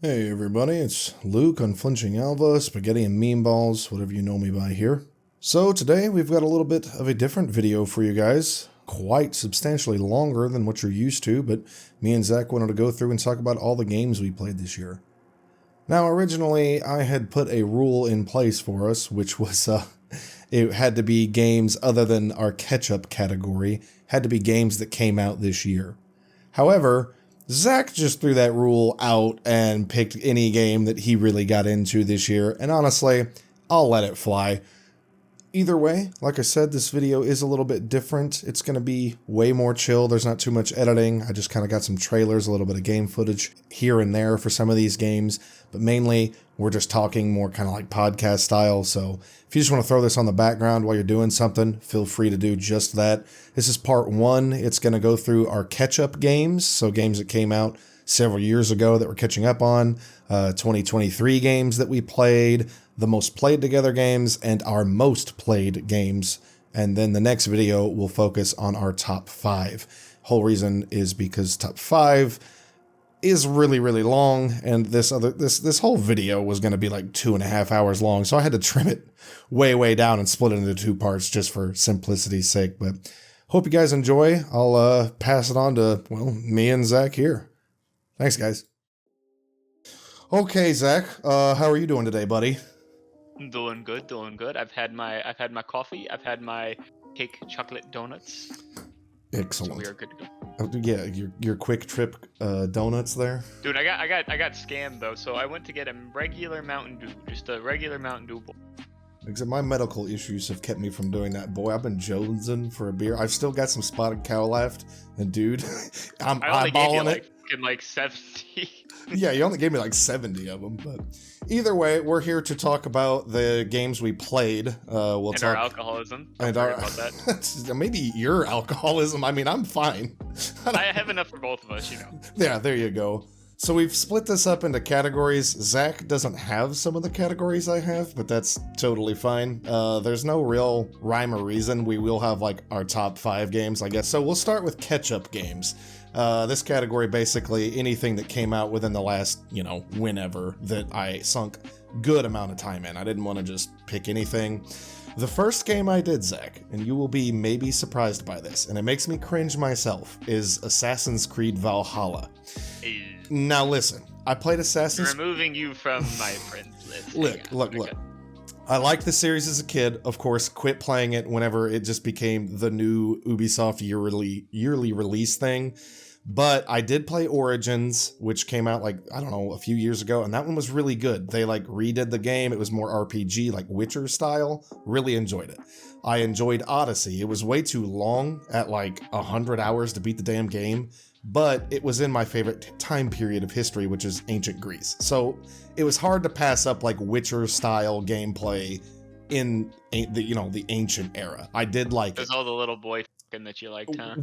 Hey everybody, it's Luke, Unflinching Alva, Spaghetti and Meme Balls, whatever you know me by here. So today we've got a little bit of a different video for you guys, quite substantially longer than what you're used to, but me and Zach wanted to go through and talk about all the games we played this year. Now originally I had put a rule in place for us, which was it had to be games other than our catch-up category, had to be games that came out this year. However, Zach just threw that rule out and picked any game that he really got into this year, and honestly, I'll let it fly. Either way, like I said, this video is a little bit different. It's going to be way more chill. There's not too much editing. I just kind of got some trailers, a little bit of game footage here and there for some of these games, but mainly we're just talking more kind of like podcast style. So if you just want to throw this on the background while you're doing something, feel free to do just that. This is part one. It's going to go through our catch-up games, so games that came out several years ago that we're catching up on, 2023 games that we played, the most played together games, and our most played games. And then the next video will focus on our top 5. Whole reason is because top 5 is really, really long, and this whole video was going to be like 2.5 hours long, so I had to trim it way down and split it into 2 parts just for simplicity's sake. But hope you guys enjoy. I'll pass it on to, well, me and Zach here. Thanks, guys. Okay, Zach, how are you doing today, buddy? Doing good, doing good. I've had my coffee. I've had my cake chocolate donuts. Excellent. So we are good to go. Oh, yeah, your quick trip donuts there. Dude, I got scammed though. So I went to get a regular Mountain Dew, just a regular Mountain Dew bowl. Except my medical issues have kept me from doing that. Boy, I've been jonesing for a beer. I've still got some Spotted Cow left, and dude, I'm eyeballing it. Like 70. Yeah, you only gave me like 70 of them, but either way, we're here to talk about the games we played. We'll talk our alcoholism. And our about that. Maybe your alcoholism. I mean, I'm fine. I have enough for both of us, you know. Yeah, there you go. So we've split this up into categories. Zach doesn't have some of the categories I have, but that's totally fine. There's no real rhyme or reason. We will have like our top 5 games, I guess. So we'll start with catch-up games. This category, basically anything that came out within the last, whenever that I sunk good amount of time in. I didn't want to just pick anything. The first game I did, Zach, and you will be maybe surprised by this, and it makes me cringe myself, is Assassin's Creed Valhalla. Now listen, I played Assassin's... Removing you from my friends list. Look. I liked the series as a kid, of course, quit playing it whenever it just became the new Ubisoft yearly release thing. But I did play Origins, which came out a few years ago, and that one was really good. They redid the game. It was more RPG, like Witcher style. Really enjoyed it. I enjoyed Odyssey. It was way too long at 100 hours to beat the damn game, but it was in my favorite time period of history, which is ancient Greece. So it was hard to pass up Witcher style gameplay in the ancient era. I did like it. There's all the little boy that you liked, huh?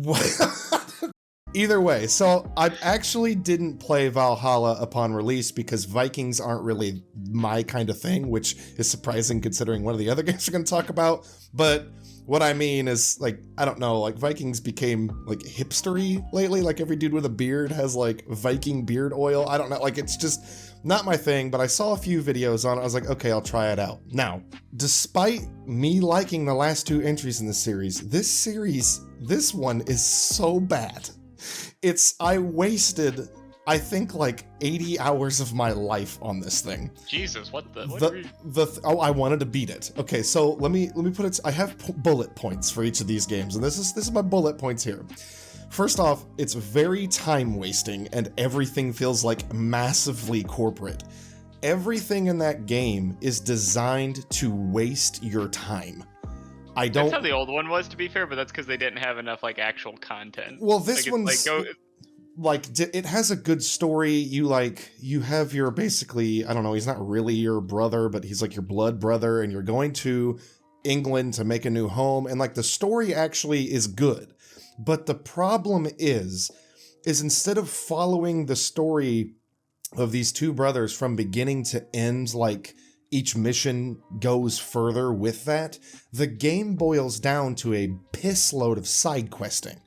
Either way, so I actually didn't play Valhalla upon release because Vikings aren't really my kind of thing, which is surprising considering one of the other games we're going to talk about. But what I mean is, I don't know, Vikings became hipstery lately. Every dude with a beard has Viking beard oil. I don't know, it's just not my thing, but I saw a few videos on it. I was like, okay, I'll try it out. Now, despite me liking the last 2 entries in the series, this one is so bad. I wasted, I think, 80 hours of my life on this thing. Jesus, what I wanted to beat it. Okay, so let me put it. I have bullet points for each of these games, and this is my bullet points here. First off, it's very time wasting, and everything feels massively corporate. Everything in that game is designed to waste your time. That's how the old one was, to be fair, but that's because they didn't have enough actual content. Well, this one's it has a good story. You have your basically, I don't know, he's not really your brother, but he's your blood brother, and you're going to England to make a new home, and the story actually is good. But the problem is instead of following the story of these 2 brothers from beginning to end, each mission goes further with that, the game boils down to a piss load of side questing.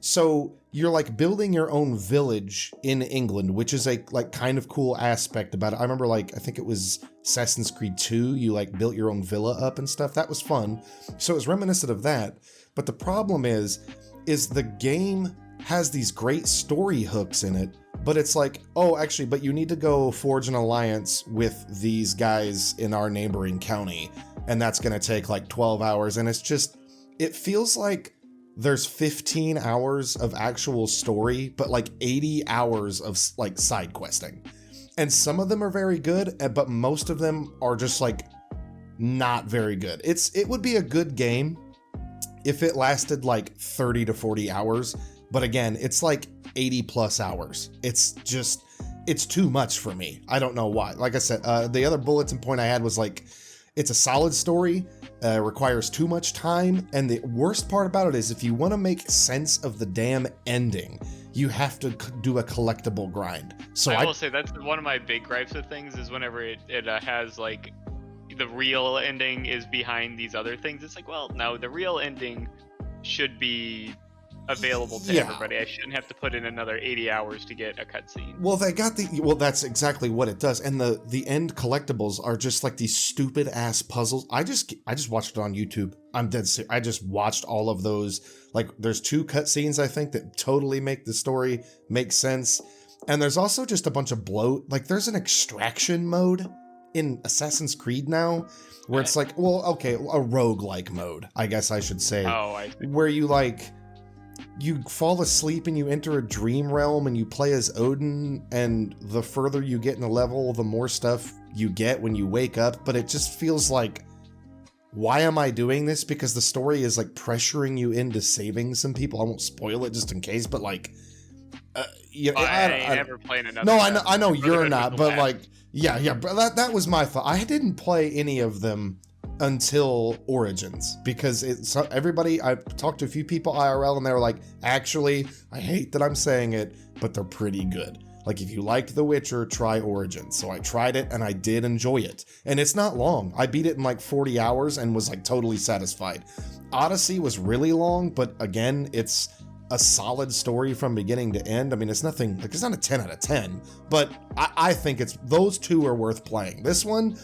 So you're like building your own village in England, which is a like kind of cool aspect about it. I remember like, I think it was Assassin's Creed 2, you like built your own villa up and stuff. That was fun. So it was reminiscent of that. But the problem is the game has these great story hooks in it, but it's like, oh, actually, but you need to go forge an alliance with these guys in our neighboring county, and that's going to take like 12 hours. And it's just, it feels like there's 15 hours of actual story, but like 80 hours of like side questing. And some of them are very good, but most of them are just like not very good. It would be a good game if it lasted like 30 to 40 hours. But again, it's like 80 plus hours. It's too much for me. I don't know why. Like I said, the other bulletin point I had was like, it's a solid story, requires too much time. And the worst part about it is if you want to make sense of the damn ending, you have to do a collectible grind. So I will say that's one of my big gripes with things is whenever it has like the real ending is behind these other things. It's like, well, no, the real ending should be available to everybody. I shouldn't have to put in another 80 hours to get a cutscene. Well, that's exactly what it does. And the end collectibles are just like these stupid ass puzzles. I just watched it on YouTube. I'm dead serious. I just watched all of those. Like there's 2 cutscenes, I think, that totally make the story make sense. And there's also just a bunch of bloat. Like there's an extraction mode in Assassin's Creed now where it's like, well, okay, a roguelike mode, I guess I should say. Oh, I see. Where you fall asleep and you enter a dream realm and you play as Odin, and the further you get in the level, the more stuff you get when you wake up. But it just feels like, why am I doing this? Because the story is like pressuring you into saving some people. I won't spoil it just in case, but like, I never played another. No, I know you're not, but like, yeah, but that was my thought. I didn't play any of them until Origins, because everybody, I've talked to a few people IRL and they were like, actually, I hate that I'm saying it, but they're pretty good. Like if you liked The Witcher, try Origins. So I tried it and I did enjoy it. And it's not long. I beat it in like 40 hours and was like totally satisfied. Odyssey was really long, but again, it's a solid story from beginning to end. I mean, it's nothing, like it's not a 10 out of 10, but I think those 2 are worth playing. This one,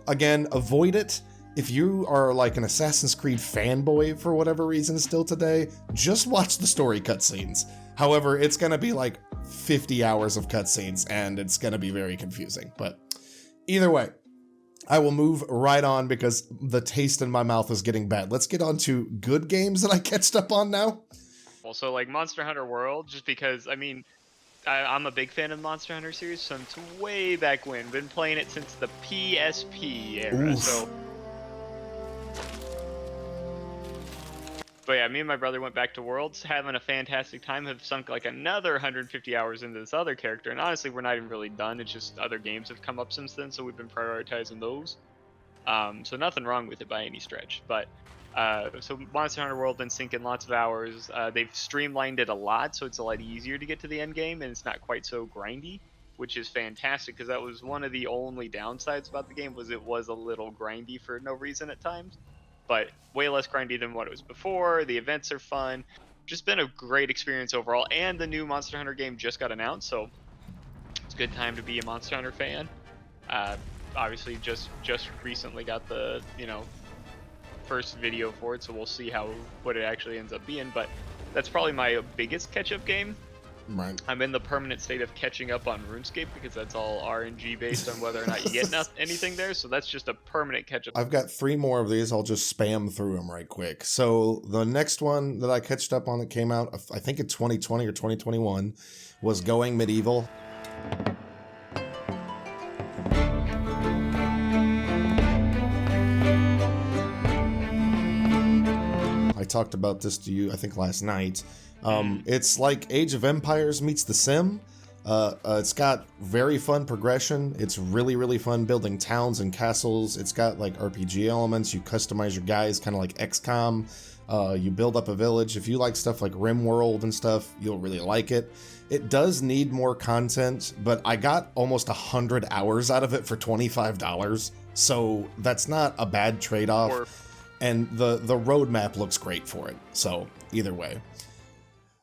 again, avoid it. If you are like an Assassin's Creed fanboy for whatever reason still today, just watch the story cutscenes. However, it's going to be like 50 hours of cutscenes and it's going to be very confusing. But either way, I will move right on because the taste in my mouth is getting bad. Let's get on to good games that I catched up on now. Well, so like Monster Hunter World, just because, I mean, I'm a big fan of the Monster Hunter series since way back when. Been playing it since the PSP era, so... But yeah, me and my brother went back to Worlds, having a fantastic time, have sunk like another 150 hours into this other character, and honestly, we're not even really done. It's just other games have come up since then, so we've been prioritizing those. So nothing wrong with it by any stretch. But so Monster Hunter World been sinking lots of hours. They've streamlined it a lot, so it's a lot easier to get to the end game, and it's not quite so grindy, which is fantastic, because that was one of the only downsides about the game, was it was a little grindy for no reason at times. But way less grindy than what it was before. The events are fun. Just been a great experience overall. And the new Monster Hunter game just got announced, so it's a good time to be a Monster Hunter fan. Obviously, just recently got the first video for it, so we'll see what it actually ends up being. But that's probably my biggest catch-up game. Right. I'm in the permanent state of catching up on RuneScape because that's all RNG based on whether or not you get anything there. So that's just a permanent catch-up. I've got 3 more of these. I'll just spam through them right quick. So the next one that I catched up on that came out, I think in 2020 or 2021, was Going Medieval. I talked about this to you, I think, last night. It's like Age of Empires meets The Sim. It's got very fun progression. It's really, really fun building towns and castles. It's got like RPG elements. You customize your guys kind of like XCOM. You build up a village. If you like stuff like RimWorld and stuff, you'll really like it. It does need more content, but I got almost 100 hours out of it for $25. So that's not a bad trade-off. And the roadmap looks great for it. So either way.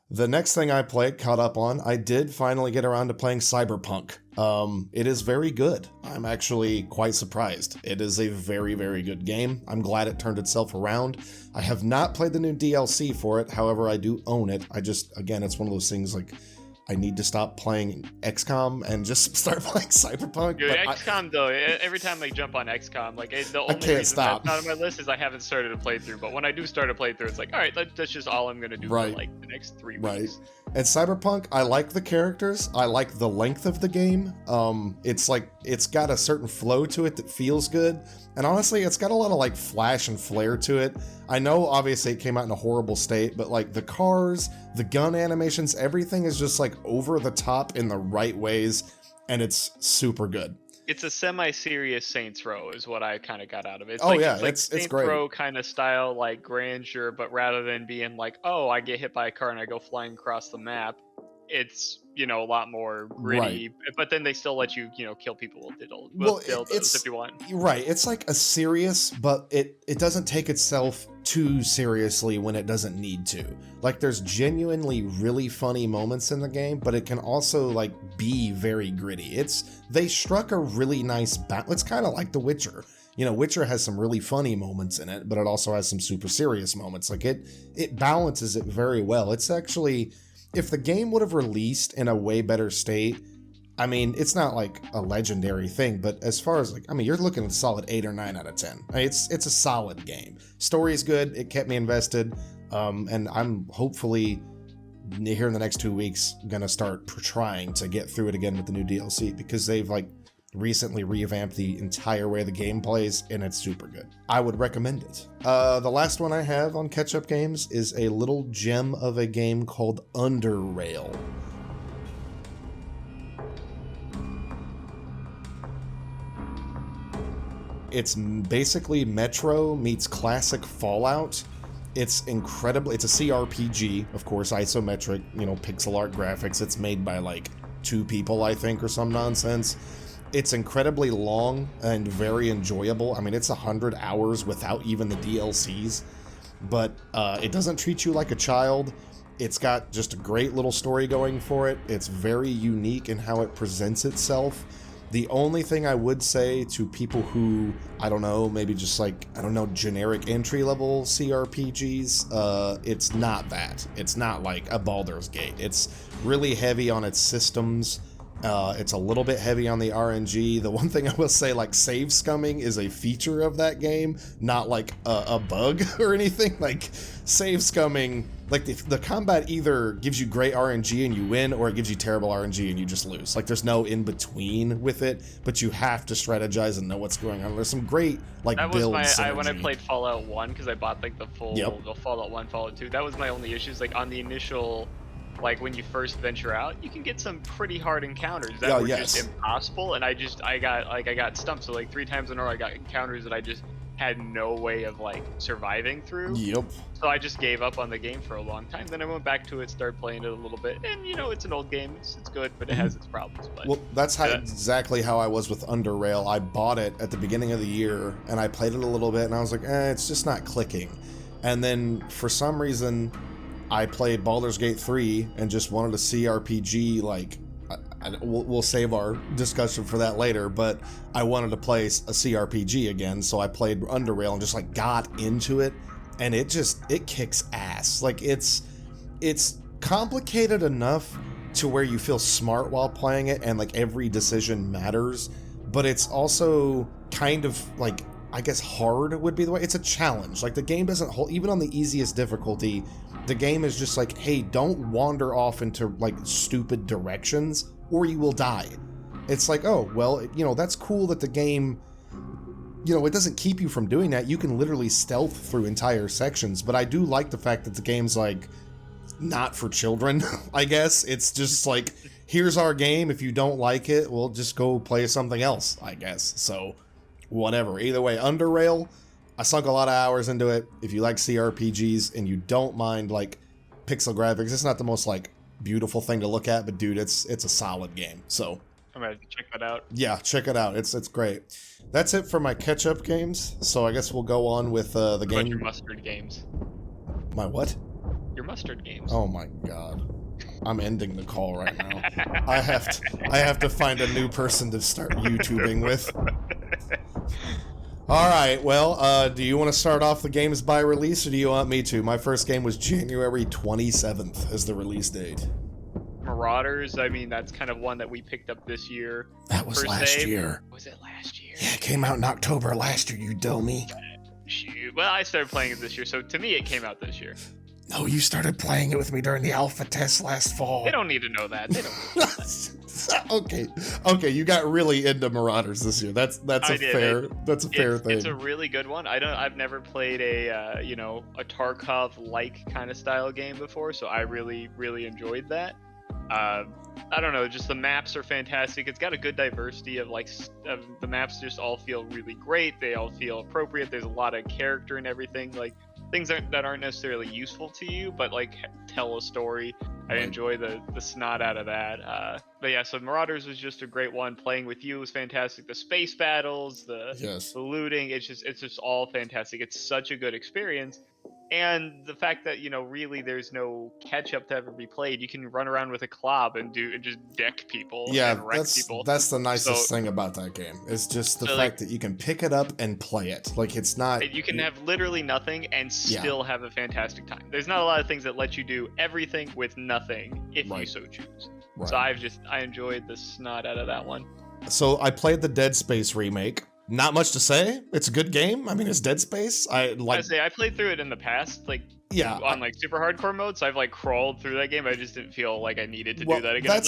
The next thing I caught up on, I did finally get around to playing Cyberpunk. It is very good. I'm actually quite surprised. It is a very, very good game. I'm glad it turned itself around. I have not played the new DLC for it, however, I do own it. Again, it's one of those things like, I need to stop playing XCOM and just start playing Cyberpunk. Dude, XCOM though, every time I jump on XCOM, like the only reason that's not on my list is I haven't started a playthrough. But when I do start a playthrough, it's like, all right, that's just all I'm gonna do for like the next 3 weeks. Right. And Cyberpunk, I like the characters. I like the length of the game. It's like it's got a certain flow to it that feels good. And honestly, it's got a lot of like flash and flare to it. I know obviously it came out in a horrible state, but like the cars, the gun animations, everything is just like over the top in the right ways, and it's super good. It's a semi-serious Saints Row is what I kind of got out of it. It's like Saints great. Row kind of style, like grandeur, but rather than being like, oh, I get hit by a car and I go flying across the map, it's, a lot more gritty, but then they still let you, kill people with dildos if you want. Right. It's like a serious, but it doesn't take itself too seriously when it doesn't need to. Like there's genuinely really funny moments in the game, but it can also like be very gritty. They struck a really nice balance. It's kind of like The Witcher. Witcher has some really funny moments in it, but it also has some super serious moments. Like it balances it very well. It's actually, if the game would have released in a way better state, I mean, it's not like a legendary thing, but as far as you're looking at a solid 8 or 9 out of 10. It's a solid game. Story's good. It kept me invested. And I'm hopefully here in the next 2 weeks gonna start trying to get through it again with the new DLC, because they've like recently revamped the entire way the game plays, and it's super good. I would recommend it. The last one I have on catch-up games is a little gem of a game called Underrail. It's basically Metro meets classic Fallout. It's incredible. It's a CRPG, of course, isometric, pixel art graphics. It's made by like 2 people, I think, or some nonsense. It's incredibly long and very enjoyable. I mean, it's 100 hours without even the DLCs, but it doesn't treat you like a child. It's got just a great little story going for it. It's very unique in how it presents itself. The only thing I would say to people who, maybe just generic entry-level CRPGs, it's not that. It's not like a Baldur's Gate. It's really heavy on its systems. It's a little bit heavy on the RNG. The one thing I will say, like, save scumming is a feature of that game, not like a bug or anything. Like, save scumming, like the combat either gives you great RNG and you win, or it gives you terrible RNG and you just lose. Like, there's no in between with it, but you have to strategize and know what's going on. There's some great build synergy. When I played Fallout 1, because I bought like the Fallout 1, Fallout 2. That was my only issues. Like on the initial, like when you first venture out, you can get some pretty hard encounters that were just impossible, and I got stumped. So like 3 times in a row, I got encounters that I just had no way of like surviving through. Yep. So I just gave up on the game for a long time. Then I went back to it, started playing it a little bit, and it's an old game. It's good, but it has its problems. But well, that's exactly how I was with Underrail. I bought it at the beginning of the year, and I played it a little bit, and I was like, it's just not clicking. And then for some reason, I played Baldur's Gate 3 and just wanted a CRPG. Like, we'll save our discussion for that later, but I wanted to play a CRPG again, so I played Underrail and just like got into it, and it kicks ass. Like, it's complicated enough to where you feel smart while playing it, and like every decision matters, but it's also kind of like, I guess hard would be the way. It's a challenge. Like, the game doesn't hold, even on the easiest difficulty, the game is just like, hey, don't wander off into like stupid directions or you will die. It's like, oh, well, that's cool that the game, it doesn't keep you from doing that. You can literally stealth through entire sections, but I do like the fact that the game's like not for children, I guess. It's just like, here's our game. If you don't like it, we'll just go play something else, I guess. So whatever. Either way, Underrail, I sunk a lot of hours into it. If you like CRPGs and you don't mind like pixel graphics, it's not the most like beautiful thing to look at, but dude, it's a solid game. So I'm gonna check that out. Yeah, check it out. It's great. That's it for my catch-up games. So I guess we'll go on with the game. Your mustard games. My what? your mustard games. Oh my god. I'm ending the call right now. I have to find a new person to start YouTubing with. All right, well, do you want to start off the games by release, or do you want me to? My first game was January 27th as the release date. Marauders, I mean, that's kind of one that we picked up this year. That was last year. Was it last year? Yeah, it came out in October last year, you dummy. Shoot. Well, I started playing it this year, so to me it came out this year. No, you started playing it with me during the alpha test last fall. They don't need to know that. They don't need to know that. Okay, you got really into Marauders this year. That's a fair thing. It's a really good one. I've never played a a Tarkov-like kind of style game before, so I really enjoyed that. I don't know, just the maps are fantastic. It's got a good diversity of the maps. Just all feel really great. They all feel appropriate. There's a lot of character and everything, like things that aren't necessarily useful to you, but like tell a story. I enjoy the snot out of that. But yeah, so Marauders was just a great one. Playing with you was fantastic. The space battles, the looting, it's just all fantastic. It's such a good experience. And the fact that, really there's no catch up to ever be played. You can run around with a club and just deck people and wreck people. That's the nicest thing about that game. It's just the fact that you can pick it up and play it. Like, it's not... You can have literally nothing and still have a fantastic time. There's not a lot of things that let you do everything with nothing if you so choose. Right. So I enjoyed the snot out of that one. So I played the Dead Space remake. Not much to say. It's a good game. I mean, it's Dead Space. I played through it in the past, on super hardcore mode. So I've crawled through that game. I just didn't feel like I needed to do that again.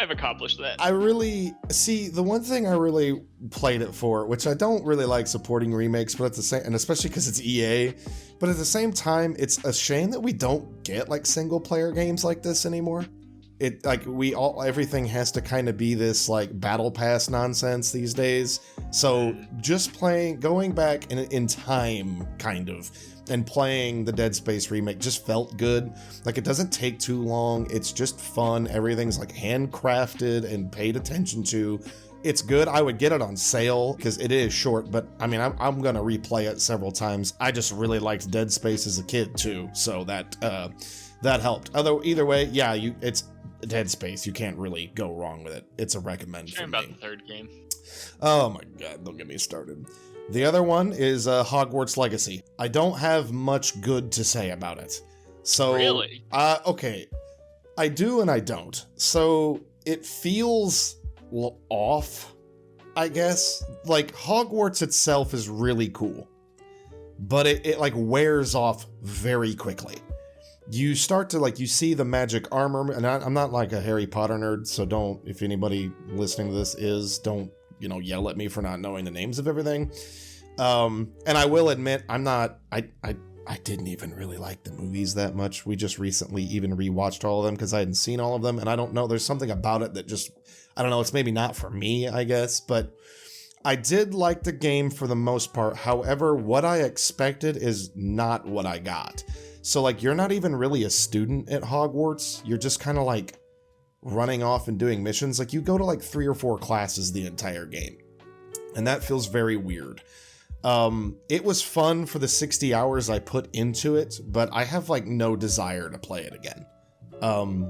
I've accomplished that. I really see the one thing I really played it for, which I don't really like supporting remakes, but at the same, and especially because it's EA, but at the same time, it's a shame that we don't get single player games like this anymore. Everything has to kind of be this battle pass nonsense these days. So just going back in time kind of and playing the Dead Space remake just felt good. It doesn't take too long. It's just fun. Everything's handcrafted and paid attention to. It's good. I would get it on sale because it is short, but I mean, I'm going to replay it several times. I just really liked Dead Space as a kid too. So that helped. Either way, yeah, it's Dead Space. You can't really go wrong with it. It's a recommend for me. About the third game. Oh my god, don't get me started. The other one is Hogwarts Legacy. I don't have much good to say about it. So really? Okay. I do and I don't. So it feels off, I guess. Hogwarts itself is really cool, but it wears off very quickly. You start to you see the magic armor, and I'm not a Harry Potter nerd, so don't, if anybody listening to this is, don't, yell at me for not knowing the names of everything. And I will admit, I didn't even really like the movies that much. We just recently even rewatched all of them because I hadn't seen all of them, and I don't know, there's something about it that just, I don't know, it's maybe not for me, I guess, but I did like the game for the most part. However, what I expected is not what I got. So, you're not even really a student at Hogwarts. You're just kind of, running off and doing missions. You go to, 3 or 4 classes the entire game. And that feels very weird. It was fun for the 60 hours I put into it, but I have, no desire to play it again.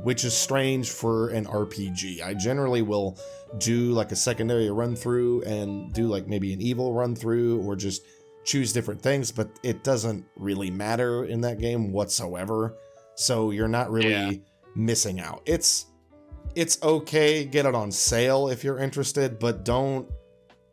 Which is strange for an RPG. I generally will do, a secondary run-through and do, maybe an evil run-through or just choose different things, but it doesn't really matter in that game whatsoever. So you're not really missing out. It's okay, get it on sale if you're interested, but don't.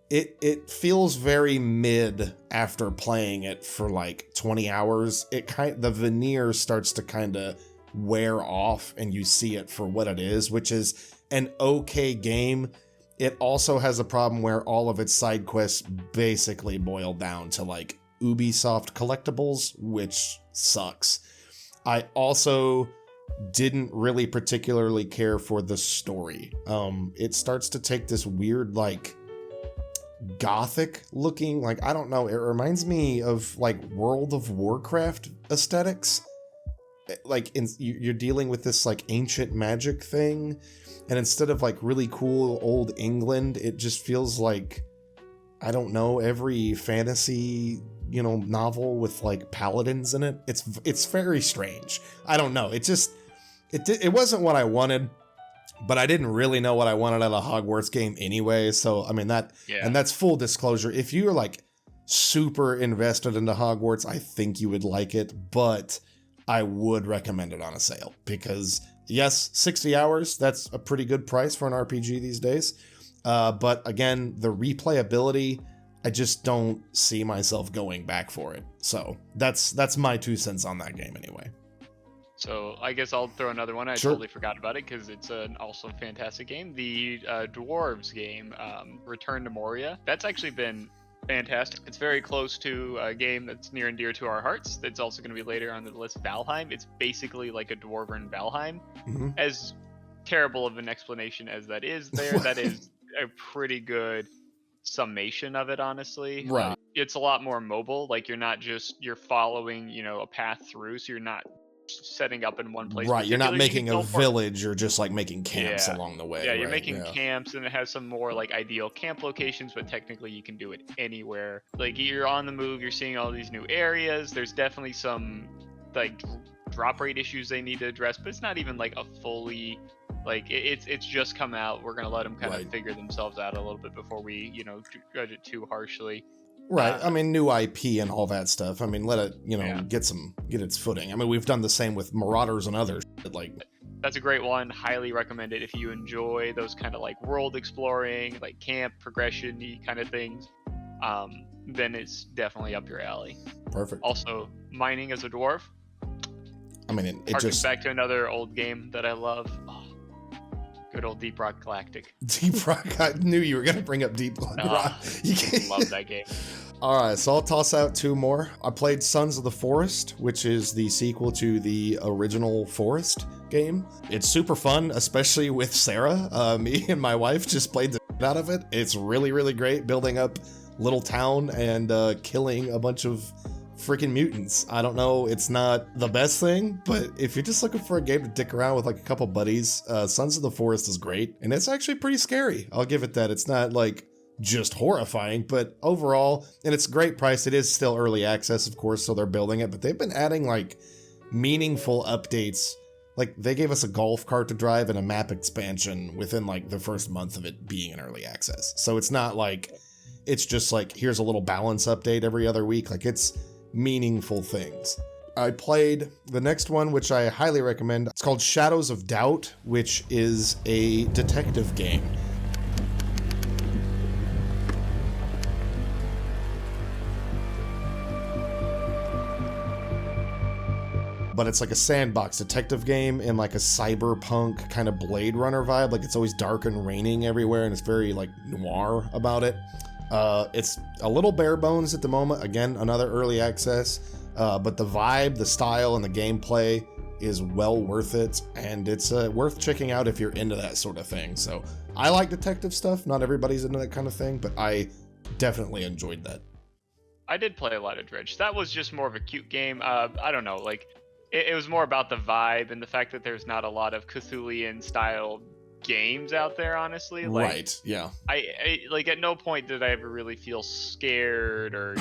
It feels very mid after playing it for 20 hours. The veneer starts to kind of wear off, and you see it for what it is, which is an okay game. It also has a problem where all of its side quests basically boil down to Ubisoft collectibles, which sucks. I also didn't really particularly care for the story. It starts to take this weird gothic looking, I don't know, it reminds me of World of Warcraft aesthetics. You're dealing with this ancient magic thing. And instead of really cool old England, it just feels I don't know, every fantasy novel with like paladins in it. It's very strange. I don't know. It wasn't what I wanted, but I didn't really know what I wanted out of a Hogwarts game anyway. So I mean and that's full disclosure. If you're like super invested into Hogwarts, I think you would like it, but I would recommend it on a sale because yes, 60 hours, that's a pretty good price for an RPG these days. But again, the replayability, I just don't see myself going back for it. So that's my 2 cents on that game anyway. So I guess I'll throw another one. I Sure. totally forgot about it because it's an also fantastic game. The Dwarves game, Return to Moria. That's actually been fantastic. It's very close to a game that's near and dear to our hearts. It's also going to be later on the list, Valheim. It's basically like a Dwarven Valheim. Mm-hmm. As terrible of an explanation as that is there, that is a pretty good summation of it, honestly. Right. It's a lot more mobile. Like you're following, a path through, so you're not setting up in one place. Right, you're not making a teleport. village, you're just like making camps along the way. Yeah, you're making camps, and it has some more like ideal camp locations, but technically you can do it anywhere. Like you're on the move, you're seeing all these new areas. There's definitely some like drop rate issues they need to address, but it's not even like a fully like it's just come out. We're gonna let them kind of figure themselves out a little bit before we judge it too harshly. Right. I mean, new IP and all that stuff. I mean, let it, get its footing. I mean, we've done the same with Marauders and others. That's a great one. Highly recommend it if you enjoy those kind of like world exploring, like camp progression-y kind of things. Then it's definitely up your alley. Perfect. Also, mining as a dwarf. I mean, it harkens just back to another old game that I love. Oh, good old Deep Rock Galactic. Deep Rock. I knew you were gonna bring up Deep Rock. Love that game. All right, so I'll toss out 2 more. I played Sons of the Forest, which is the sequel to the original Forest game. It's super fun, especially with Sarah. Me and my wife just played the shit out of it. It's really, really great, building up little town and killing a bunch of freaking mutants. I don't know, it's not the best thing, but if you're just looking for a game to dick around with like a couple buddies, Sons of the Forest is great, and it's actually pretty scary. I'll give it that. It's not like just horrifying, but overall, and it's a great price. It is still early access, of course, so they're building it, but they've been adding like meaningful updates. Like they gave us a golf cart to drive and a map expansion within like the first month of it being in early access. So it's not like it's just like here's a little balance update every other week. Like it's meaningful things. I played the next one, which I highly recommend. It's called Shadows of Doubt, which is a detective game. But it's like a sandbox detective game in like a cyberpunk kind of Blade Runner vibe. Like it's always dark and raining everywhere, and it's very like noir about it. It's a little bare bones at the moment. Again, another early access. But the vibe, the style, and the gameplay is well worth it, and it's worth checking out if you're into that sort of thing. So I like detective stuff. Not everybody's into that kind of thing, but I definitely enjoyed that. I did play a lot of Dredge. That was just more of a cute game. I don't know, like it was more about the vibe and the fact that there's not a lot of Cthulhian style games out there, honestly. Like, right, yeah. I like at no point did I ever really feel scared or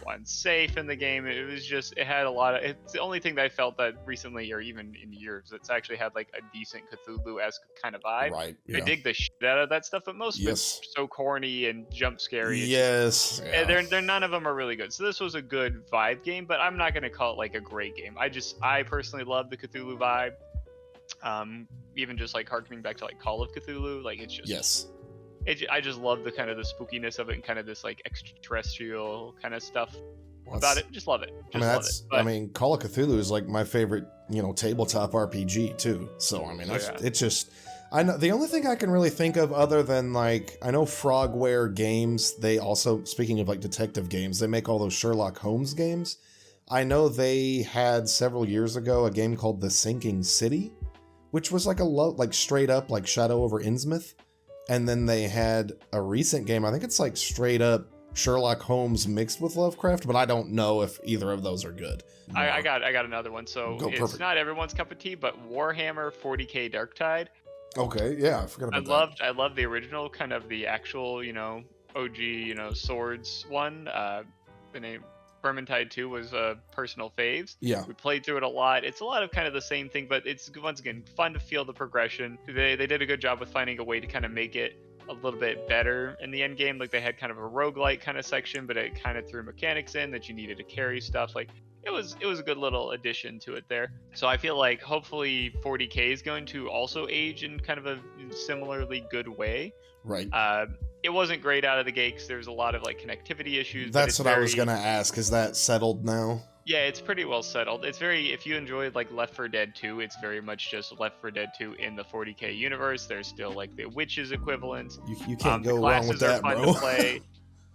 unsafe in the game. It was just it had a lot of. It's the only thing that I felt that recently or even in years it's actually had like a decent Cthulhu-esque kind of vibe. Right. Yeah. I dig the shit out of that stuff, but most of it's so corny and jump scary. Yes. Yeah. They're none of them are really good. So this was a good vibe game, but I'm not gonna call it like a great game. I personally love the Cthulhu vibe. Even just like harkening back to like Call of Cthulhu, like it's just I just love the kind of the spookiness of it and kind of this like extraterrestrial kind of stuff about it. Just love it. I mean, Call of Cthulhu is like my favorite, tabletop RPG too. So I mean, it's just. I know the only thing I can really think of other than like I know Frogware Games. They also, speaking of like detective games, they make all those Sherlock Holmes games. I know they had several years ago a game called The Sinking City, which was like like straight up like Shadow over Innsmouth. And then they had a recent game, I think it's like straight up Sherlock Holmes mixed with Lovecraft, but I don't know if either of those are good. I got another one. So it's perfect. Not everyone's cup of tea, but Warhammer 40k Darktide. Okay, yeah, I forgot about that. I loved the original, kind of the actual, OG, swords one. The name Vermintide 2 was personal faves. Yeah. We played through it a lot. It's a lot of kind of the same thing, but it's once again fun to feel the progression. They did a good job with finding a way to kind of make it a little bit better in the end game. Like they had kind of a roguelike kind of section, but it kind of threw mechanics in that you needed to carry stuff. Like it was a good little addition to it there. So I feel like hopefully 40K is going to also age in kind of a similarly good way. Right. It wasn't great out of the gate because there was a lot of like connectivity issues. That's what I was gonna ask. Is that settled now? Yeah, it's pretty well settled. It's very, if you enjoyed like Left 4 Dead 2, it's very much just Left 4 Dead 2 in the 40K universe. There's still like the witches equivalent. You can't go wrong with that, classes are fun bro. to play.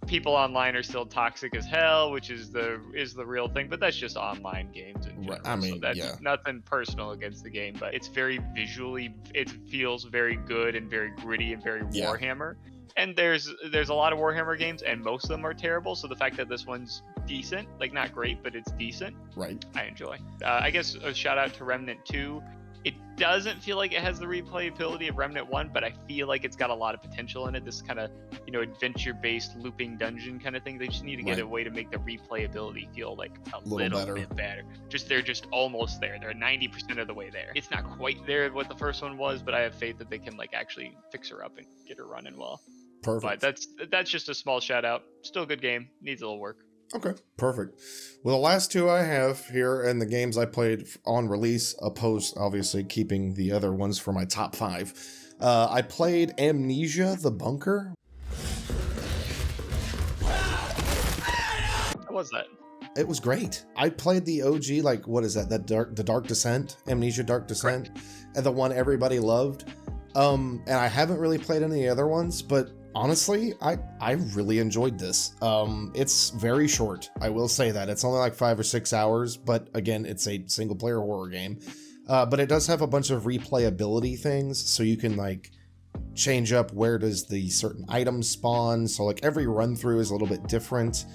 People online are still toxic as hell, which is the real thing. But that's just online games in general. Right, I mean, so that's yeah. nothing personal against the game, but it's very visually, it feels very good and very gritty and very Warhammer. And there's a lot of Warhammer games, and most of them are terrible. So the fact that this one's decent, like not great, but it's decent, Right. I enjoy. I guess a shout out to Remnant 2. It doesn't feel like it has the replayability of Remnant 1, but I feel like it's got a lot of potential in it. This kind of, adventure-based looping dungeon kind of thing. They just need to get a way to make the replayability feel like a little bit better. They're just almost there. They're 90% of the way there. It's not quite there what the first one was, but I have faith that they can like actually fix her up and get her running well. Perfect. But that's just a small shout out. Still a good game. Needs a little work. Okay, perfect. Well, the last two I have here and the games I played on release, opposed obviously keeping the other ones for my top 5. I played Amnesia: The Bunker. How was that? It was great. I played the OG, like, what is that? The Dark Descent, Amnesia Dark Descent, and the one everybody loved. And I haven't really played any of the other ones, but honestly, I really enjoyed this. It's very short. I will say that. It's only like 5 or 6 hours, but again, it's a single player horror game. But it does have a bunch of replayability things, so you can like change up where does the certain items spawn. So like every run through is a little bit different.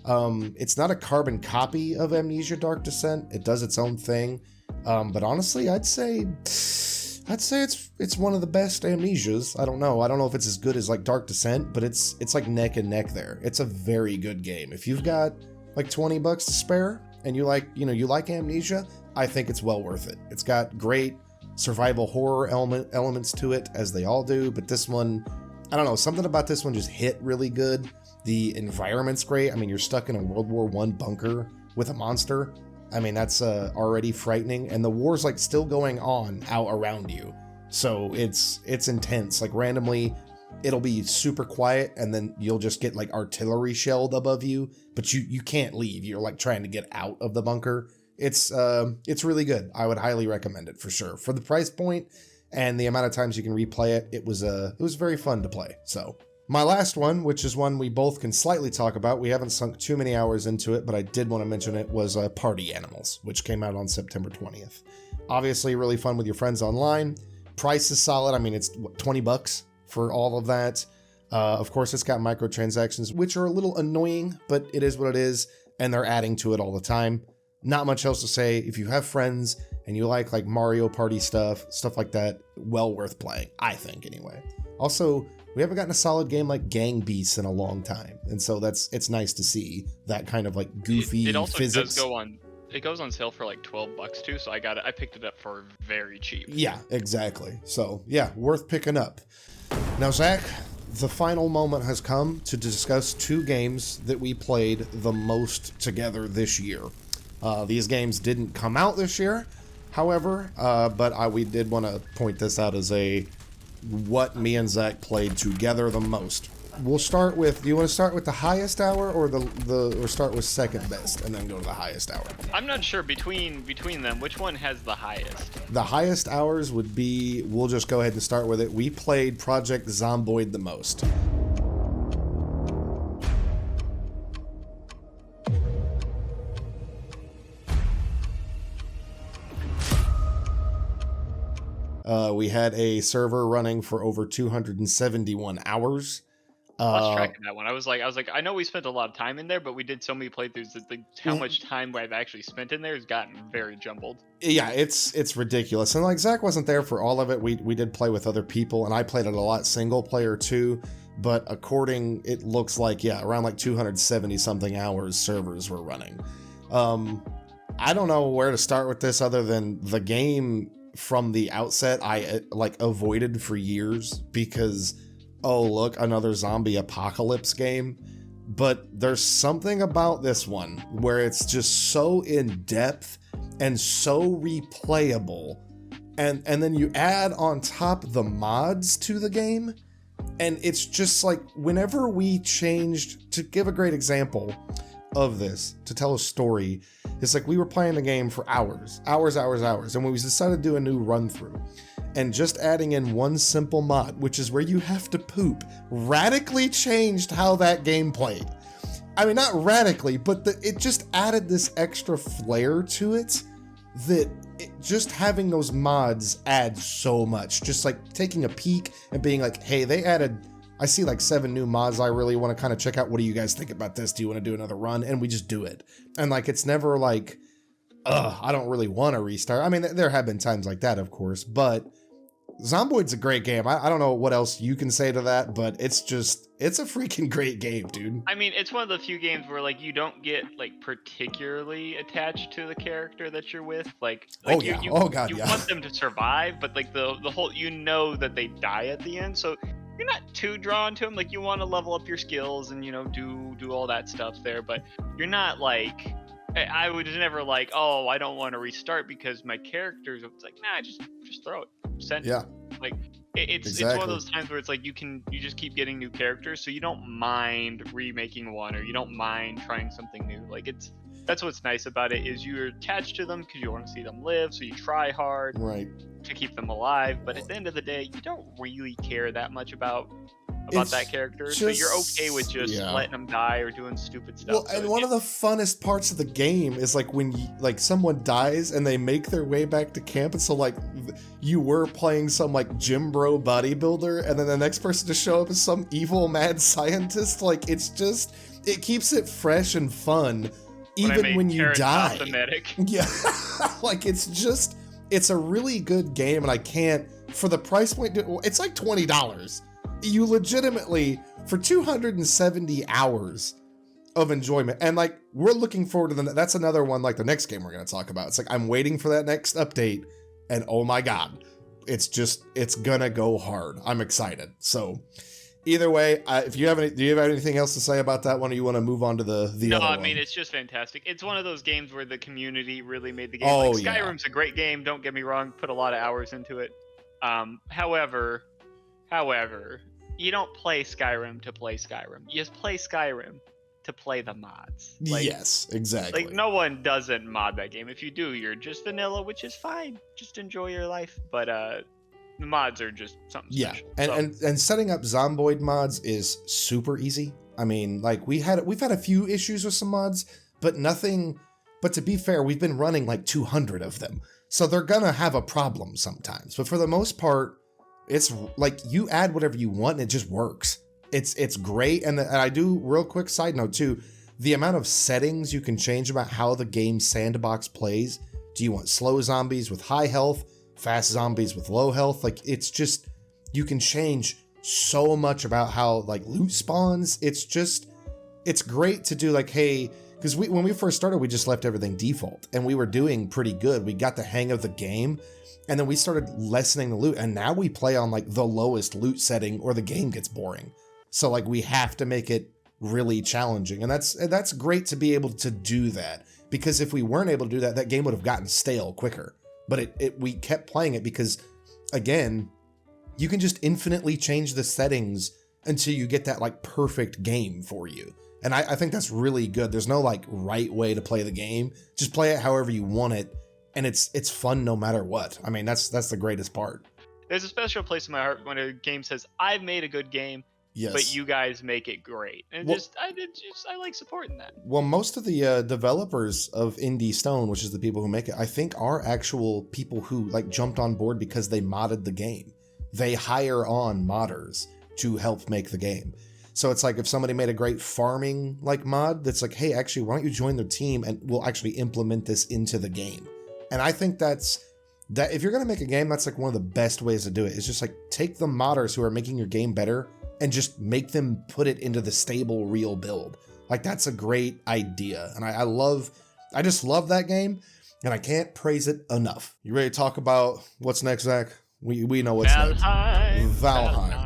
It's not a carbon copy of Amnesia Dark Descent. It does its own thing. But honestly, I'd say it's one of the best Amnesias. I don't know if it's as good as like Dark Descent, but it's like neck and neck there. It's a very good game. If you've got like $20 to spare and you like Amnesia, I think it's well worth it. It's got great survival horror elements to it, as they all do, but this one, I don't know, something about this one just hit really good. The environment's great. I mean, you're stuck in a World War I bunker with a monster. I mean, that's already frightening, and the war's like still going on out around you. So it's intense. Like randomly, it'll be super quiet, and then you'll just get like artillery shelled above you, but you can't leave. You're like trying to get out of the bunker. It's really good. I would highly recommend it for sure. For the price point and the amount of times you can replay it, it was very fun to play. So my last one, which is one we both can slightly talk about, we haven't sunk too many hours into it, but I did want to mention it, was Party Animals, which came out on September 20th. Obviously, really fun with your friends online. Price is solid. I mean, it's $20 for all of that. Of course, it's got microtransactions, which are a little annoying, but it is what it is, and they're adding to it all the time. Not much else to say. If you have friends and you like Mario Party stuff like that, well worth playing, I think anyway. Also, we haven't gotten a solid game like Gang Beasts in a long time, and so it's nice to see that kind of like goofy it also physics. It goes on sale for like $12 too, so I picked it up for very cheap. Yeah, exactly. So yeah, worth picking up. Now, Zach, the final moment has come to discuss 2 games that we played the most together this year. These games didn't come out this year, however, but we did want to point this out as what me and Zach played together the most. We'll start with, do you want to start with the highest hour or or start with second best and then go to the highest hour? I'm not sure between them, which one has the highest? The highest hours would be, we'll just go ahead and start with it. We played Project Zomboid the most. We had a server running for over 271 hours. Lost track of that one. I was like, I know we spent a lot of time in there, but we did so many playthroughs that how much time I've actually spent in there has gotten very jumbled. Yeah, it's ridiculous. And like Zach wasn't there for all of it. We did play with other people, and I played it a lot single player too. but it looks like, yeah, around like 270 something hours servers were running. I don't know where to start with this other than the game from the outset I like avoided for years because, oh look, another zombie apocalypse game. But there's something about this one where it's just so in depth and so replayable. And then you add on top the mods to the game. And it's just like whenever we changed, to give a great example of this, to tell a story, it's like we were playing the game for hours. And when we decided to do a new run through and just adding in one simple mod, which is where you have to poop, radically changed how that game played. I mean, not radically, but it just added this extra flair to it that just having those mods adds so much. Just like taking a peek and being like, hey, they added, I see like 7 new mods I really want to kind of check out. What do you guys think about this? Do you want to do another run? And we just do it. And like, it's never like, I don't really want to restart. I mean, there have been times like that, of course, but Zomboid's a great game. I don't know what else you can say to that, but it's a freaking great game, dude. I mean, it's one of the few games where like you don't get like particularly attached to the character that you're with. Like you want them to survive, but like the whole, you know that they die at the end, so you're not too drawn to them. Like you want to level up your skills and, you know, do all that stuff there, but you're not like, I was never like, oh, I don't want to restart because my character's, it's like, nah, just throw it. Send it. Yeah. Like it's one of those times where it's like you just keep getting new characters, so you don't mind remaking one, or you don't mind trying something new. Like that's what's nice about it, is you're attached to them because you want to see them live, so you try hard to keep them alive. But at the end of the day, you don't really care that much about that character, so you're okay with just letting them die or doing stupid stuff. Well, and one of the funnest parts of the game is like when someone dies and they make their way back to camp, and so like you were playing some like gym bro bodybuilder, and then the next person to show up is some evil mad scientist. Like it keeps it fresh and fun, even when you die. Yeah, like it's a really good game, and I can't, for the price point, it's like $20. You legitimately, for 270 hours of enjoyment, and like we're looking forward to that's another one, like the next game we're going to talk about. It's like I'm waiting for that next update, and oh my god, it's gonna go hard. I'm excited. So either way, do you have anything else to say about that one, or you want to move on to the other one? No, I mean, it's just fantastic. It's one of those games where the community really made the game. Skyrim's a great game, don't get me wrong, put a lot of hours into it. However, you don't play Skyrim to play Skyrim. You just play Skyrim to play the mods. Yes, exactly. Like, no one doesn't mod that game. If you do, you're just vanilla, which is fine. Just enjoy your life. But the mods are just something special. And setting up Zomboid mods is super easy. I mean, like we've had a few issues with some mods, but nothing. But to be fair, we've been running like 200 of them, so they're gonna have a problem sometimes. But for the most part, it's like you add whatever you want and it just works. It's great. And I do, real quick side note too, the amount of settings you can change about how the game sandbox plays. Do you want slow zombies with high health, fast zombies with low health? Like it's just, you can change so much about how like loot spawns. It's great to do, like, hey, because when we first started, we just left everything default and we were doing pretty good. We got the hang of the game. And then we started lessening the loot, and now we play on like the lowest loot setting or the game gets boring. So like we have to make it really challenging, and that's great to be able to do that, because if we weren't able to do that, that game would have gotten stale quicker. But we kept playing it because, again, you can just infinitely change the settings until you get that like perfect game for you. And I think that's really good. There's no like right way to play the game. Just play it however you want it. And it's fun no matter what. I mean, that's the greatest part. There's a special place in my heart when a game says, I've made a good game, but you guys make it great. And I like supporting that. Well, most of the developers of Indie Stone, which is the people who make it, I think are actual people who like jumped on board because they modded the game. They hire on modders to help make the game. So it's like if somebody made a great farming like mod that's like, hey, actually, why don't you join their team and we'll actually implement this into the game. And I think that if you're going to make a game, that's like one of the best ways to do it. It's just like take the modders who are making your game better and just make them put it into the stable real build. Like, that's a great idea. And I just love that game, and I can't praise it enough. You ready to talk about what's next, Zach? We know what's next. Valheim.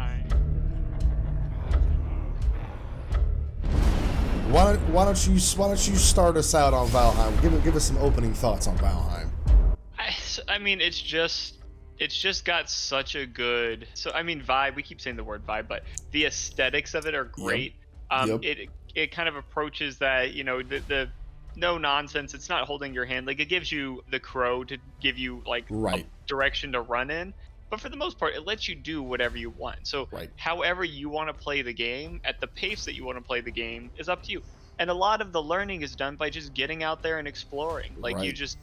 Why don't you start us out on Valheim? Give us some opening thoughts on Valheim. I mean, it's just got such a good. So I mean, vibe. We keep saying the word vibe, but the aesthetics of it are great. It kind of approaches that, you know, the no nonsense. It's not holding your hand. Like, it gives you the crow to give you like a direction to run in. But for the most part, it lets you do whatever you want. So however you want to play the game, at the pace that you want to play the game, is up to you. And a lot of the learning is done by just getting out there and exploring. Like, you just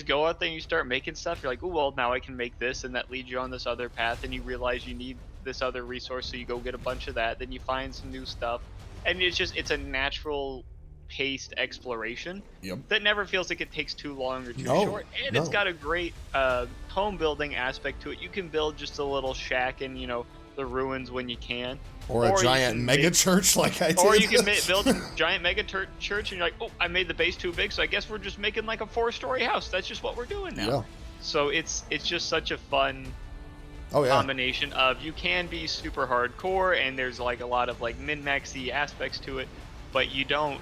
go out there and you start making stuff. You're like, oh, well, now I can make this, and that leads you on this other path. And you realize you need this other resource, so you go get a bunch of that. Then you find some new stuff. And it's a natural paced exploration that never feels like it takes too long or too short. And it's got a great home building aspect to it. You can build just a little shack in, you know, the ruins when you can. Or a giant mega church like I did. Or you can build a giant mega church and you're like, oh, I made the base too big, so I guess we're just making like a 4-story house. That's just what we're doing now. Yeah. So it's just such a fun combination of, you can be super hardcore and there's like a lot of like min-maxy aspects to it, but you don't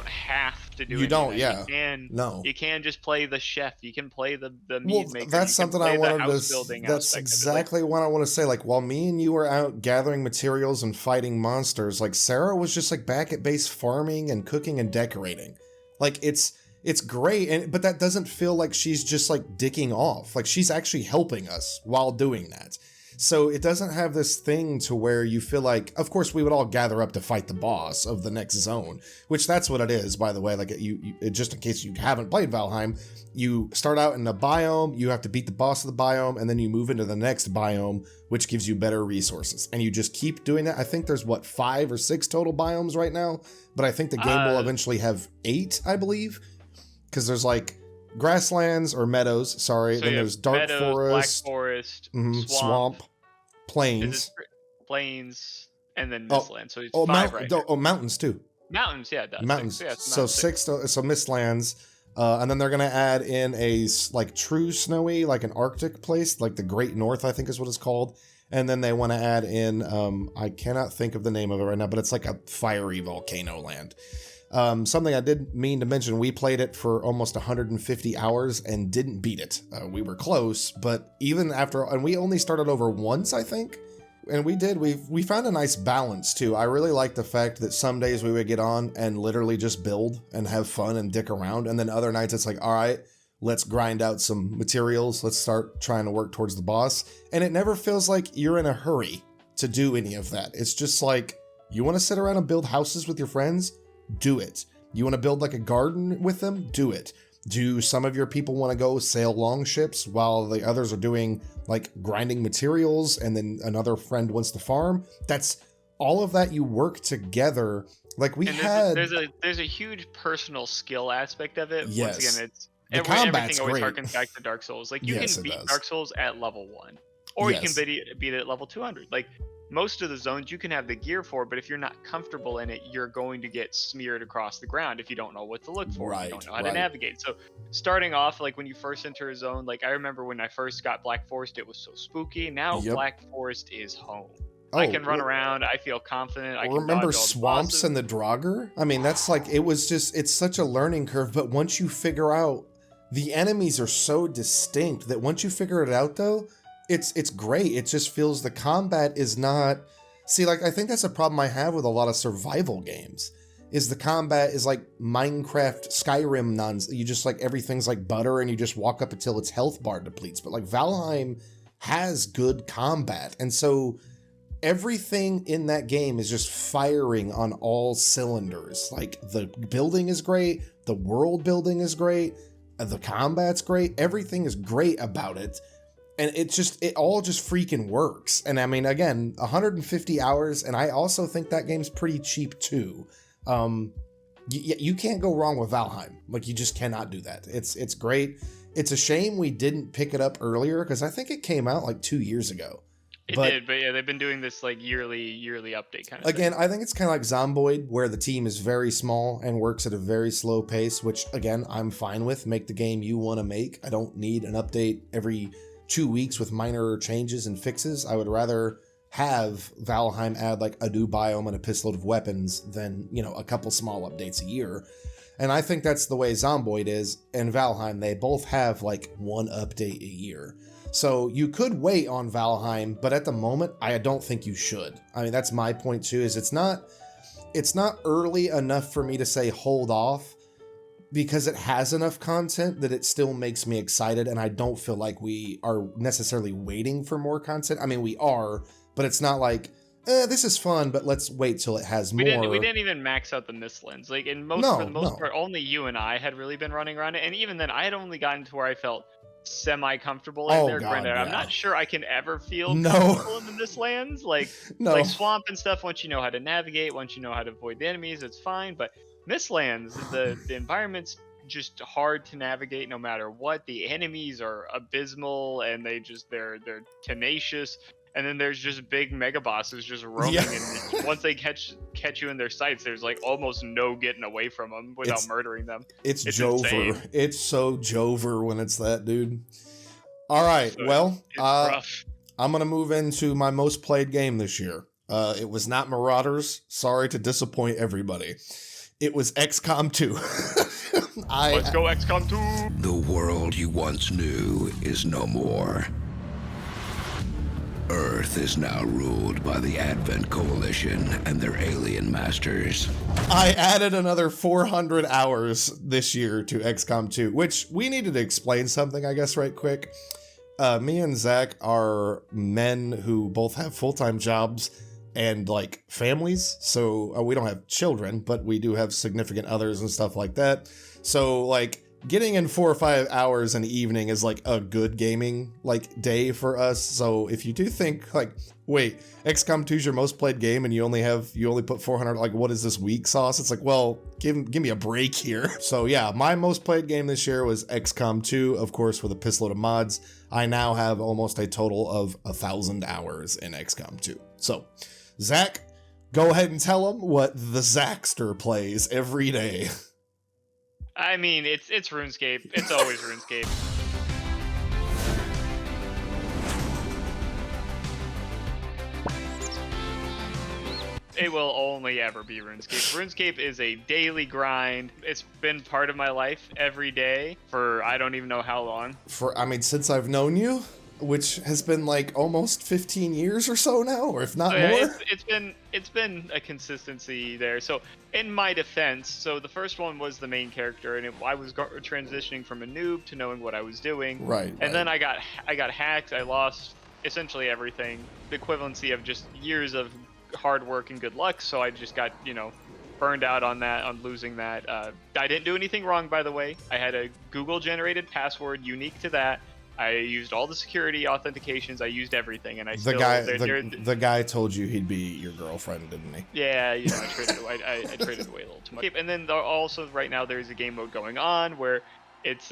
have to do anything. You can just play the chef. You can play the meat maker. That's something I wanted to. That's exactly what I want to say. Like, while me and you were out gathering materials and fighting monsters, like, Sarah was just like back at base farming and cooking and decorating. Like, it's great, but that doesn't feel like she's just like dicking off. Like, she's actually helping us while doing that. So it doesn't have this thing to where you feel like, of course, we would all gather up to fight the boss of the next zone, which that's what it is, by the way. Like, you just in case you haven't played Valheim, you start out in a biome, you have to beat the boss of the biome, and then you move into the next biome, which gives you better resources. And you just keep doing that. I think there's 5 or 6 total biomes right now, but I think the game will eventually have 8, I believe, because there's like grasslands or meadows, then there's dark meadows, forest, black forest, swamp, plains, and then mistlands. So it's 5 mountains too. Mountains, yeah, mountains. 6. So 6. So mistlands, and then they're gonna add in a like true snowy, like an Arctic place, like the Great North, I think is what it's called. And then they want to add in, I cannot think of the name of it right now, but it's like a fiery volcano land. Something I did mean to mention, we played it for almost 150 hours and didn't beat it. We were close, but even after, and we only started over once, I think. And we found a nice balance too. I really like the fact that some days we would get on and literally just build and have fun and dick around. And then other nights it's like, all right, let's grind out some materials. Let's start trying to work towards the boss. And it never feels like you're in a hurry to do any of that. It's just like, you want to sit around and build houses with your friends? Do it. You want to build like a garden with them? Do it. Do some of your people want to go sail longships while the others are doing like grinding materials, and then another friend wants to farm? That's all of that. You work together. Like there's a huge personal skill aspect of it. Yes. Once again, it's combat's everything always great. harkens back to Dark Souls. Like, you can beat Dark Souls at level 1, or you can beat it at level 200. Like, most of the zones you can have the gear for, but if you're not comfortable in it, you're going to get smeared across the ground if you don't know what to look for. You don't know how to navigate. So starting off, like when you first enter a zone, like I remember when I first got Black Forest, it was so spooky. Now Black Forest is home. I can run around. I feel confident. I can remember swamps and the Draugr. I mean, that's like, it's such a learning curve. But once you figure out, the enemies are so distinct that once you figure it out, though, it's great. It just feels the combat is not. See, like, I think that's a problem I have with a lot of survival games. Is the combat is like Minecraft, Skyrim nonsense. You just like, everything's like butter and you just walk up until its health bar depletes. But like Valheim has good combat, and so everything in that game is just firing on all cylinders. Like, the building is great, the world building is great, the combat's great, everything is great about it. And it all just freaking works. And I mean, again, 150 hours, and I also think that game's pretty cheap too. You can't go wrong with Valheim. Like, you just cannot do that. It's great. It's a shame we didn't pick it up earlier, because I think it came out like 2 years ago. It But did, but yeah, they've been doing this like yearly update kind of again, thing. I think it's kind of like Zomboid, where the team is very small and works at a very slow pace, which again, I'm fine with. Make the game you want to make. I don't need an update every 2 weeks with minor changes and fixes. I would rather have Valheim add like a new biome and a pistol of weapons than, you know, a couple small updates a year. And I think that's the way Zomboid is and Valheim. They both have like one update a year. So you could wait on Valheim, but at the moment, I don't think you should. I mean, that's my point too, is it's not early enough for me to say hold off, because it has enough content that it still makes me excited, and I don't feel like we are necessarily waiting for more content. I mean, we are, but it's not like, this is fun, but let's wait till it has more. We didn't even max out the Mistlands. Like for the most part, only you and I had really been running around it, and even then, I had only gotten to where I felt semi-comfortable in there. Granted, I'm not sure I can ever feel comfortable in the Mistlands. Like swamp and stuff, once you know how to navigate, once you know how to avoid the enemies, it's fine. But Mistlands, the environment's just hard to navigate no matter what. The enemies are abysmal, and they're tenacious. And then there's just big mega bosses just roaming, and once they catch you in their sights, there's like almost no getting away from them without murdering them. It's Jover. Insane. It's so Jover when it's that, dude. All right, so I'm gonna move into my most played game this year. It was not Marauders. Sorry to disappoint everybody. It was XCOM 2. Let's go XCOM 2. The world you once knew is no more. Earth is now ruled by the Advent Coalition and their alien masters. I added another 400 hours this year to XCOM 2, which we needed to explain something, I guess, right quick. Me and Zach are men who both have full-time jobs and, like, families. So we don't have children, but we do have significant others and stuff like that. So, like, getting in 4 or 5 hours an evening is like a good gaming like day for us. So if you do think like, wait, XCOM 2 is your most played game and you only put 400, like what is this weak sauce? It's like, well, give me a break here. So yeah, my most played game this year was XCOM 2, of course, with a pissload of mods. I now have almost a total of 1,000 hours in XCOM 2. So Zach, go ahead and tell them what the Zackster plays every day. I mean, it's RuneScape. It's always RuneScape. It will only ever be RuneScape. RuneScape is a daily grind. It's been part of my life every day for I don't even know how long. Since I've known you, which has been like almost 15 years or so now, or if not more. It's been a consistency there. So in my defense, so the first one was the main character, and I was transitioning from a noob to knowing what I was doing. Right. And then I got hacked. I lost essentially everything, the equivalency of just years of hard work and good luck. So I just got burned out on losing that. I didn't do anything wrong, by the way. I had a Google generated password unique to that. I used all the security authentications. I used everything, and the guy told you he'd be your girlfriend, didn't he? Yeah, I traded away. I traded away a little too much. And then also right now there's a game mode going on where it's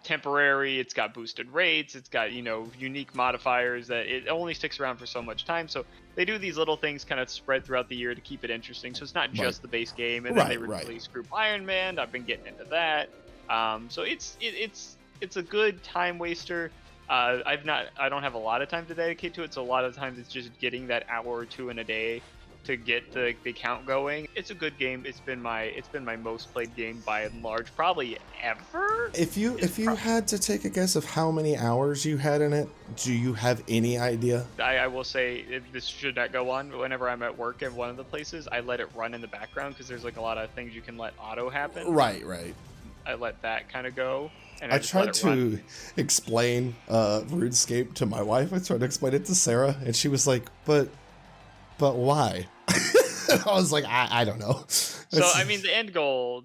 temporary. It's got boosted rates. It's got unique modifiers that it only sticks around for so much time. So they do these little things kind of spread throughout the year to keep it interesting. So it's not just the base game. And then they release Group Iron Man. I've been getting into that. So it's a good time waster. I don't have a lot of time to dedicate to it, so a lot of times it's just getting that hour or two in a day to get the count going. It's a good game. It's been my most played game by and large, probably ever. If you had to take a guess of how many hours you had in it, do you have any idea? I will say this should not go on. Whenever I'm at work at one of the places, I let it run in the background because there's like a lot of things you can let auto happen. Right. I let that kind of go. And I tried to explain RuneScape to my wife. I tried to explain it to Sarah, and she was like, but why? I was like, I don't know. So, I mean, the end goal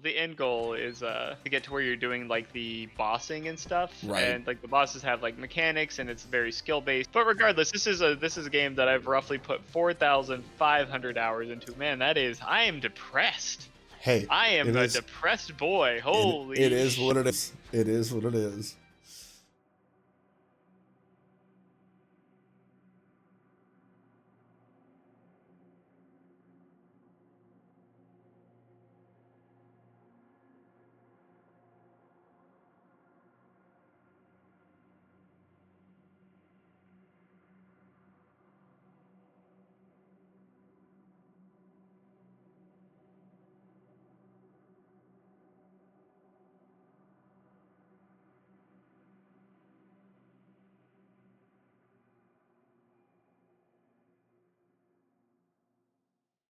is to get to where you're doing, like, the bossing and stuff. Right. And, like, the bosses have, like, mechanics, and it's very skill-based. But regardless, this is a game that I've roughly put 4,500 hours into. Man, I am depressed. Hey, I am a depressed boy. Holy it is what it is. It is what it is.